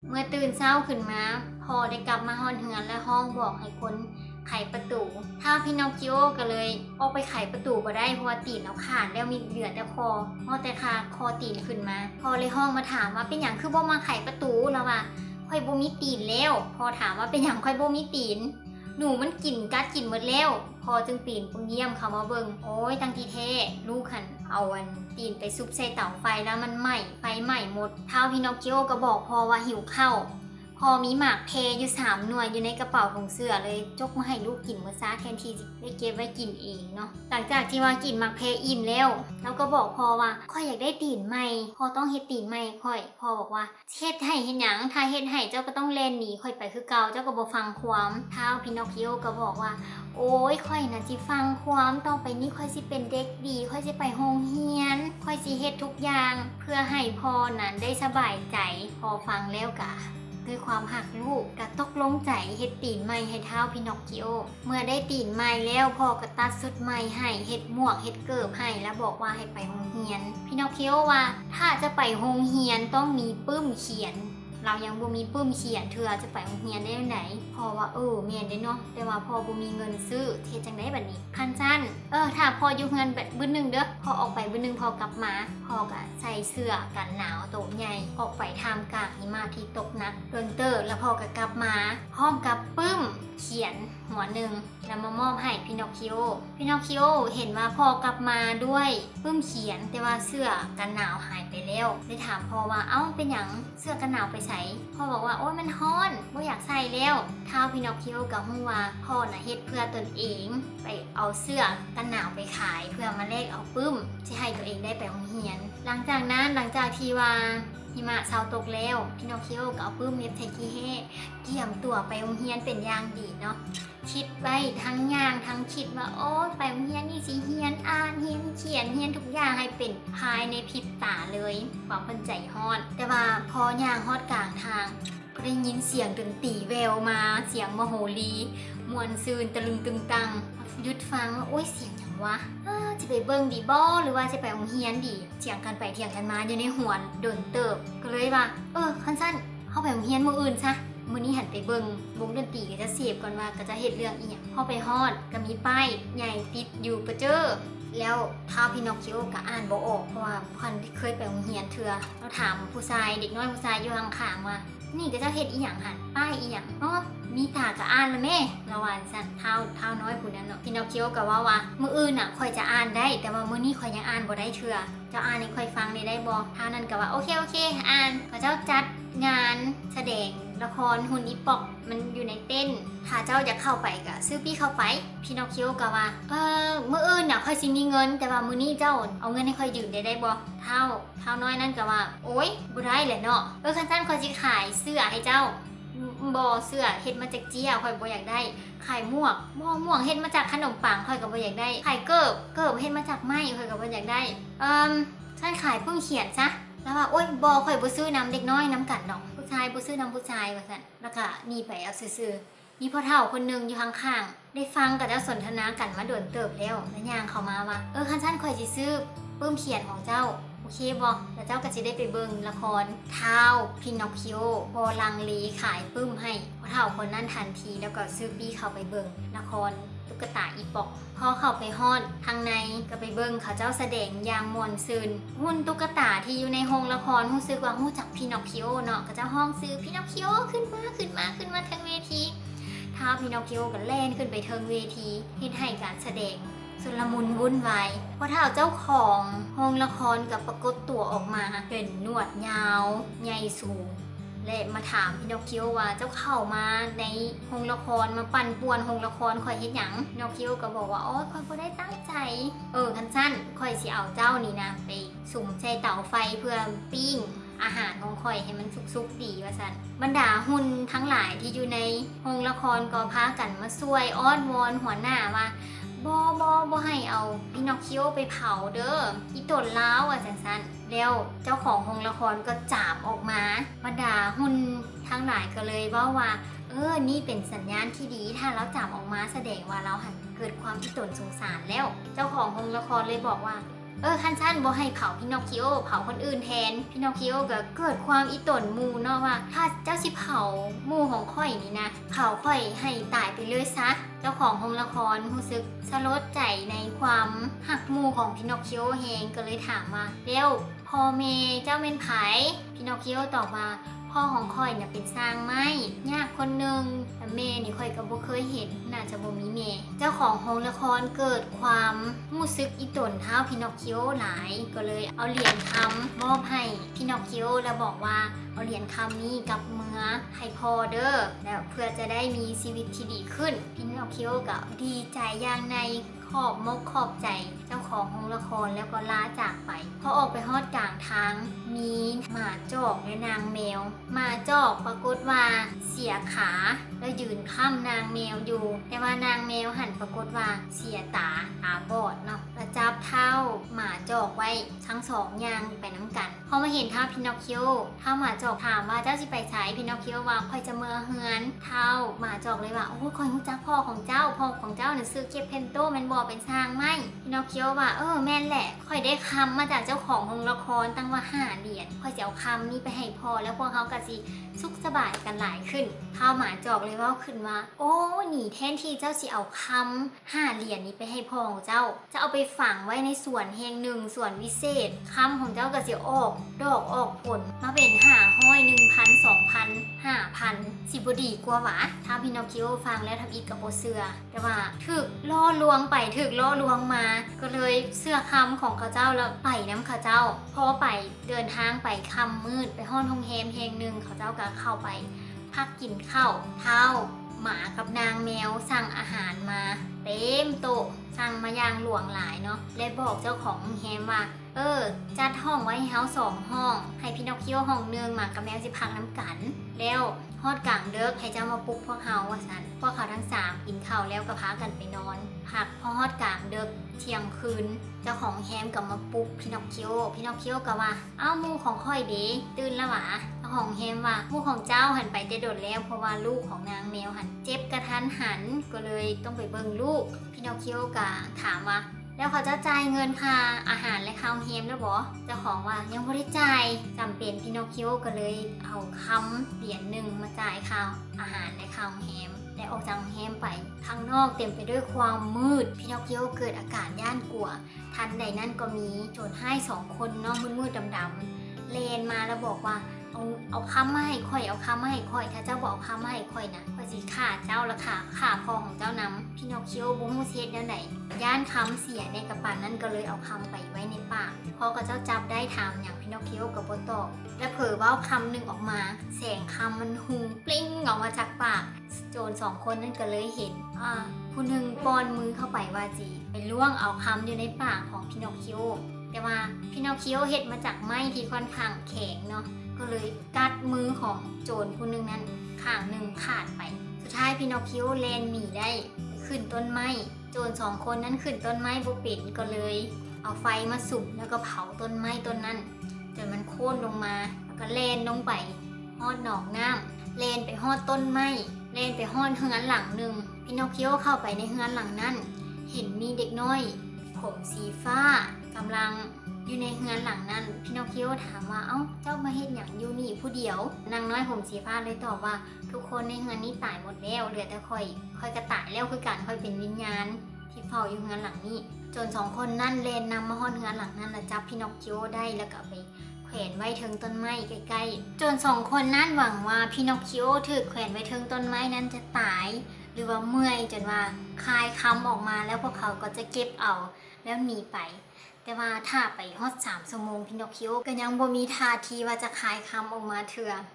เมื่อตื่นเช้าขึ้นมาพอได้กลับมาฮอดเฮือนและห้องบอกให้คนไขประตูถ้าพี่นอคคิโอก็เลยออกไปไขประตูบ่ได้เพราะว่าตีนเราขาดแล้วมีเหลือแต่คอพอแต่ขาคอตีนขึ้นมาพอเลยห้องมาถามว่าเป็นหยังคือบ่มาไขประตูแล้วว่าค่อยบ่มีตีนแล้วพอถามว่าเป็นหยังค่อยบ่มีตีนหนูมันกินกัดกินหมดแล้วพอจึงปีนปุ้งเยี่ยมเขามาเบิ่งโอ้ยตั้งที่แท้ลูกหันเอาตีนไปซุบใส่เตาไฟแล้วมันไหม้ไฟไหม้หมดเท้าพี่นอคคิโอก็บอกพอว่าหิวข้าวพอมีหมากเพอยู่3หน่วยอยู่ในกระเป๋าของเสื้อเลยจกมาให้ลูกกินเมื่อซาแทนที่ได้เก็บไว้กินเองเนาะหลังจากที่ว่ากินหมากเพอิ่มแล้วเราก็บอกพอว่าค่อยอยากได้ตีนใหม่พอต้องเฮ็ดตีนใหม่ค่อยพอบอกว่าเฮ็ดให้เฮ็ดหยังถ้าเฮ็ดให้เจ้าก็ต้องแล่นหนีค่อยไปคือเก่าเจ้าก็บ่ฟังความเท้าพี่นอคคิโอก็บอกว่าโอ้ยค่อยนะสิฟังความต่อไปนี้ค่อยสิเป็นเด็กดีค่อยสิไปโรงเรียนค่อยสิเฮ็ดทุกอย่างเพื่อให้พ่อนั้นได้สบายใจพอฟังแล้วกะด้วยความหักลูกก็ตกลงใจเฮ็ดตีนใหม่ให้เท้าพี่นอคคิโอเมื่อได้ตีนใหม่แล้วพ่อก็ตัดสุดใหม่ให้เฮ็ดหมวกเฮ็ดเกิบให้แล้วบอกว่าให้ไปโรงเรียนพี่นอคคิโอว่าถ้าจะไปโรงเรียนต้องมีปึ้มเขียนเรายังบ่มีปึ้มเขียนเธอจะไปโรงเรียนได้ไหนพ่อว่าแม่นเด้เนาะแต่ว่าพ่อบ่มีเงินซื้อเฮ็ดจังได๋บัดนี้คันซั่นถ้าพ่ออยู่เฮือนแบบมื้อนึงเด้อพอออกไปมื้อนึงพอกลับมาพ่อก็ใส่เสื้อกันหนาวโตใหญ่ออกไปท่ามกลางหิมะที่ตกหนักโดนเตอร์แล้วพ่อก็กลับมาพร้อมกับปึ้มเขียนหัวหนึ่งแล้วมามอบให้พี่นอคคิโอเห็นว่าพ่อกลับมาด้วยปึ้มเขียนแต่ว่าเสื้อกันหนาวหายไปแล้วเลยถามพ่อว่าเอ้าเป็นหยังเสื้อกันหนาวไปใส่พ่อบอกว่าโอ้ยมันฮ้อนไม่อยากใส่แล้วท้าวพี่นอคคิโอกับฮู้ว่าพ่อน่ะเฮ็ดเพื่อตนเองไปเอาเสื้อกันหนาวไปขายเพื่อมาแลกเอาปึ้มที่ให้ตัวเองได้ไปโรงเรียนหลังจากที่ว่าหิมะเซาตกแล้วพี่นอคคิโอก็เอาปึ้มเม็ดใส่ขี้แห้เตรียมตัวไปโรงเรียนเป็นอย่างดีเนาะคิดไว้ทั้งย่างทั้งคิดว่าโอ้ไปโรงเรียนนี่สิเรียนอ่านเรียนเขียนเรียนทุกอย่างให้เป็นภายในพริบตาเลยความเพิ่นใจฮ้อนแต่ว่าพอย่างฮอดกลางทางก็ได้ยินเสียงดนตรีแววมาเสียงมโหรีมวนซืนตะลึงตึงตังหยุดฟังว่าโอ้ยเสียงหยังวะจะไปเบิ่งดีบ่หรือว่าจะไปโรงเรียนดีเถียงกันไปเถียงกันมาอยู่ในหัวโดนเติบก็เลยว่าคันสั้นเข้าไปโรงเรียนมื้ออื่นซะมื้อนี้หันไปเบิ่งวงดนตรีก็จะเสพก่อนว่าก็จะเฮ็ดเรื่องอีหยังพอไปฮอดก็มีป้ายใหญ่ติดอยู่ประเจ้อแล้วท้าวพี่นอคคิโอก็อ่านบ่ออกเพราะว่าเพิ่นเคยไปโรงเรียนเทื่อเราถามผู้ชายเด็กน้อยผู้ชายอยู่ข้างๆว่านี่ก็จะเฮ็ดอีหยังหั่นป้ายอีหยังมีตาก็อ่านแล้วแม่ระหว่างสั่นเท้าน้อยผู้นั้นเนาะพี่นอคคิโอก็ว่ามื้ออื่นน่ะค่อยจะอ่านได้แต่ว่ามื้อนี้ค่อยยังอ่านบ่ได้เทื่อเจ้าอ่านให้ค่อยฟังได้บ่ท้านั้นก็ว่าโอเคอ่านก็เจ้าจัดงานแสดงละครหุ่นอีปอกมันอยู่ในเต้นถ้าเจ้าอยากเข้าไปก็ซื้อพี่เข้าไปพี่นอคคิโอก็ว่ามื้ออื่นน่ะค่อยสิมีเงินแต่ว่ามื้อนี้เจ้าเอาเงินให้ค่อยยืมได้บ่เท้าน้อยนั่นก็ว่าโอ๊ยบ่ได้แหละเนาะคันซั่นค่อยสิขายเสื้อให้เจ้าบ่เสื้อเฮ็ดมาจากเจียค่อยบ่อยากได้ขายหมวกม่วงเฮ็ดมาจากขนมปังค่อยก็บ่อยากได้ขายเกิบเฮ็ดมาจากไม้ค่อยก็บ่อยากได้ฉันขายเพิ่งเขียนซะแล้วว่าโอ๊ยบ่ค่อยบ่ซื้อน้ำเด็กน้อยน้ำกันดอกผู้ชายบ่ซื้อน้ำผู้ชายว่าซั่นแล้วก็หนีไปเอาซื่อๆมีพ่อเฒ่าคนนึงอยู่ข้างๆได้ฟังกับเจ้าสนทนากันมาโดนเติบแล้วย่างเข้ามาว่าคันซั่นค่อยสิซื้อปึ้มเขียนของเจ้าโอเคบ่แล้วเจ้าก็สิได้ไปเบิ่งละครท้าวพินอคคิโอพอลังเลขายปึ้มให้พ่อเฒ่าคนนั้นทันทีแล้วก็ซื้อปี้เข้าไปเบิ่งละครตุ๊กตาอีปอกพอเข้าไปฮอดทางในก็ไปเบิ่งเขาเจ้าแสดงอย่างม่วนซื่นหุ่นตุ๊กตาที่อยู่ในโรงละครรู้สึกว่ารู้จักพินอคคิโอเนาะก็จะห้องซื้อพินอคคิโอขึ้นมาทางเวทีท้าวพินอคคิโอก็แล่นขึ้นไปเทิงเวทีเฮ็ดให้การแสดงสุลมุนวุ่นวายพอเท่าเจ้าของโรงละครกับปรากฏตัวออกมาเป็นหนวดยาวใหญ่สูงและมาถามพินอคคิโอว่าเจ้าเข้ามาในโรงละครมาปั่นป่วนโรงละครข่อยเฮ็ดหยังพินอคคิโอก็บอกว่าข่อยบ่ได้ตั้งใจคันสั้นข่อยสิเอาเจ้านี่นะไปสุ่มใส่เตาไฟเพื่อปิ้งอาหารของข่อยให้มันสุกๆดีว่าซั่นบรรดาหุ่นทั้งหลายที่อยู่ในโรงละครก็พากันมาช่วยอ้อนวอนหัวหน้าว่าบ่ให้เอาพินอคคิโอไปเผาเด้ออีตนล้าวอ่ะซั่นแล้วเจ้าของโรงละครก็จับออกมาบรรดาหุ่นทั้งหลายก็เลยว่านี่เป็นสัญญาณที่ดีถ้าเราจับออกมาแสดงว่าเราหันเกิดความอีตนสงสารแล้วเจ้าของโรงละครเลยบอกว่า คันซั่นบ่ให้เผาพินอคคิโอเผาคนอื่นแทนพินอคคิโอก็เกิดความอีตนหมู่เนาะว่าถ้าเจ้าสิเผาหมู่ของข่อยนี่นะเผาข่อยให้ตายไปเลยซะเจ้าของโรงละครรู้สึกสลดใจในความหักหมู่ของพินอคคิโอแฮงก็เลยถามว่าแล้วพ่อแม่เจ้าเป็นไผพินอคคิโอตอบว่าพ่อของข่อยน่ะเป็นสร้างไม้ยากคนหนึ่งแต่แม่นี่ข่อยก็บ่เคยเห็นน่าจะบ่มีแม่เจ้าของโรงละครเกิดความรู้สึกอีตนเท้าพินอคคิโอหลายก็เลยเอาเหรียญคำมอบให้พินอคคิโอแล้วบอกว่าเอาเหรียญคำนี้กับเมือให้พ่อเด้อแล้วเพื่อจะได้มีชีวิตที่ดีขึ้นพินอคคิโอก็ดีใจอย่างในขอบมกขอบใจเจ้าของโรงละครแล้วก็ลาจากไปพอออกไปฮอดกลางทางมีหมาจอกและนางแมวหมาจอกปรากฏว่าเสียขาแล้วยืนข้ามนางแมวอยู่แต่ว่านางแมวหันปรากฏว่าเสียตาบอดเนาะแล้วจับเท้าหมาจอกไว้ทั้งสองอย่างไปน้ำกันพอมาเห็นเท้าพินอคคิโอเท้าหมาจอกถามว่าเจ้าสิไปใช้พินอคคิโอว่าค่อยจะเมื่อเฮือนเท้าหมาจอกเลยว่าโอ้คอยรู้จักพ่อของเจ้าเนี่ยซื้อเก็บเพนโตแมนบอเป็นสร้างไหมพินอคคิโอว่าแม่นแหละค่อยได้คำมาจากเจ้าของโรงละครตั้งว่า5 เหรียญค่อยจะเอาคำนี้ไปให้พ่อแล้วพวกเขาก็สิสุขสบายกันหลายขึ้นเท้าหมาจอกเลยว่าขึ้นว่าโอ้หนีแทนที่เจ้าสิเอาคำ5 เหรียญนี้ไปให้พ่อของเจ้าจะเอาไปฝังไว้ในสวนแห่งหนึ่งสวนวิเศษคำของเจ้าก็สิออกดอกออกผลมาเป็น1,000 2,000 5,000สิบดีกว่าหวะถ้าพินอคคิโอฟังแล้วทำอีกกับโบเสือแต่ว่าถึกล่อลวงไปถึกล่อลวงมาก็เลยเสื้อคำของข้าเจ้าแล้วไปน้ำข้าเจ้าพอไปเดินทางไปค่ำมืดไปห้องโรงแรมแห่งหนึ่งข้าเจ้าก็เข้าไปพักกินข้าวเท้าหมากับนางแมวสั่งอาหารมาเต็มโต๊ะสั่งมาอย่างหลวงหลายเนาะและบอกเจ้าของโรงแรมว่าจัดห้องไว้ให้เฮา2 ห้องให้พินอคคิโอห้องนึงหมากับแมวสิพักน้ำกันแล้วฮอดกลางเดึกให้เจ้ามาปลุกพวกเฮาว่าซั่นพวกเขาทั้ง3กินข้าวแล้วก็พากันไปนอนพักพอฮอดกลางเดึกเที่ยงคืนเจ้าของแฮมก็มาปลุกพินอคคิโอก็ว่าเอ้าหมู่ของค่อยเด้ตื่นแล้วหวะเจ้าของแฮมว่าหมู่ของเจ้าหันไปแต่โดดแล้วเพราะว่าลูกของนางแมวหันเจ็บกระทันหันก็เลยต้องไปเบิ่งลูกพินอคคิโอก็ถามว่าแล้วเขาจะจ่ายเงินค่าอาหารและค่าเฮมแล้วบอเจ้าของว่ายังไม่ได้จ่ายจำเป็นพินอคคิโอก็เลยเอาคำเหรียญ1มาจ่ายค่าอาหารและค่าเฮมและออกจากเฮมไปข้างนอกเต็มไปด้วยความมืดพินอคคิโอเกิดอาการย่านกลัวทันใดนั้นก็มีโจรให้2 คนเนาะมืดๆดำๆเลนมาแล้วบอกว่าเอาคำมาให้ค่อยเอาคำมาให้ค่อยถ้าเจ้าบอกคำมาให้ค่อยนะค่อยสิฆ่าเจ้าละฆ่าพ่อของเจ้านำพินอคคิโอบุ้งเสียดแล้วไหนย่านคำเสียในกระป๋านั้นก็เลยเอาคำไปไว้ในปากพอกับเจ้าจับได้ถามอย่างพินอคคิโอกับโบตอบและเผยว่าคำหนึ่งออกมาแสงคำมันหุงปลิ้งออกมาจากปากโจร2 คนนั้นก็เลยเห็นผู้หนึ่งป้อนมือเข้าไปว่าจีไปล่วงเอาคำอยู่ในปากของพินอคคิโอแต่ว่าพินอคคิโอเห็ดมาจากไม้ที่ค่อนข้างแข็งเนาะก็เลยกัดมือของโจรผู้หนึ่งนั้นข้างหนึ่งขาดไปสุดท้ายพินอคคิโอแลนหนีได้ขึ้นต้นไม้โจร2 คนนั้นขึ้นต้นไม้บุปิดก็เลยเอาไฟมาสุมแล้วก็เผาต้นไม้ต้นนั้นจนมันโค่นลงมาแล้วก็แลนลงไปฮอดหนองน้ำแลนไปฮอดต้นไม้แลนไปฮอดเฮือนหลังหนึ่งพินอคคิโอเข้าไปในเฮือนหลังนั้นเห็นมีเด็กน้อยผมสีฟ้ากำลังอยู่ในเฮือนหลังนั้นพินอคคิโอถามว่าเจ้ามาเฮ็ดหยังอยู่นี่ผู้เดียวนางน้อยผมสีฟ้าเลยตอบว่าทุกคนในเฮือนนี้ตายหมดแล้วเหลือแต่ค่อยก็ตายแล้วคือการค่อยเป็นวิญญาณที่เฝ้าอยู่เฮือนหลังนี้จน2 คนนั่นเลนนำมาฮอดเฮือนหลังนั้นแล้วจับพินอคคิโอได้แล้วก็ไปแขวนไว้เทิงต้นไม้ใกล้ๆจน2 คนนั่นหวังว่าพินอคคิโอถูกแขวนไว้เทิงต้นไม้นั้นจะตายหรือว่าเมื่อยจนว่าคายคำออกมาแล้วพวกเขาก็จะเก็บเอาแล้วหนีไปแต่ว่าถ้าไปฮอด3 ชั่วโมงพินอคคิโอก็ยังบ่มีท่าทีว่าจะคายคำออกมาเถื่อ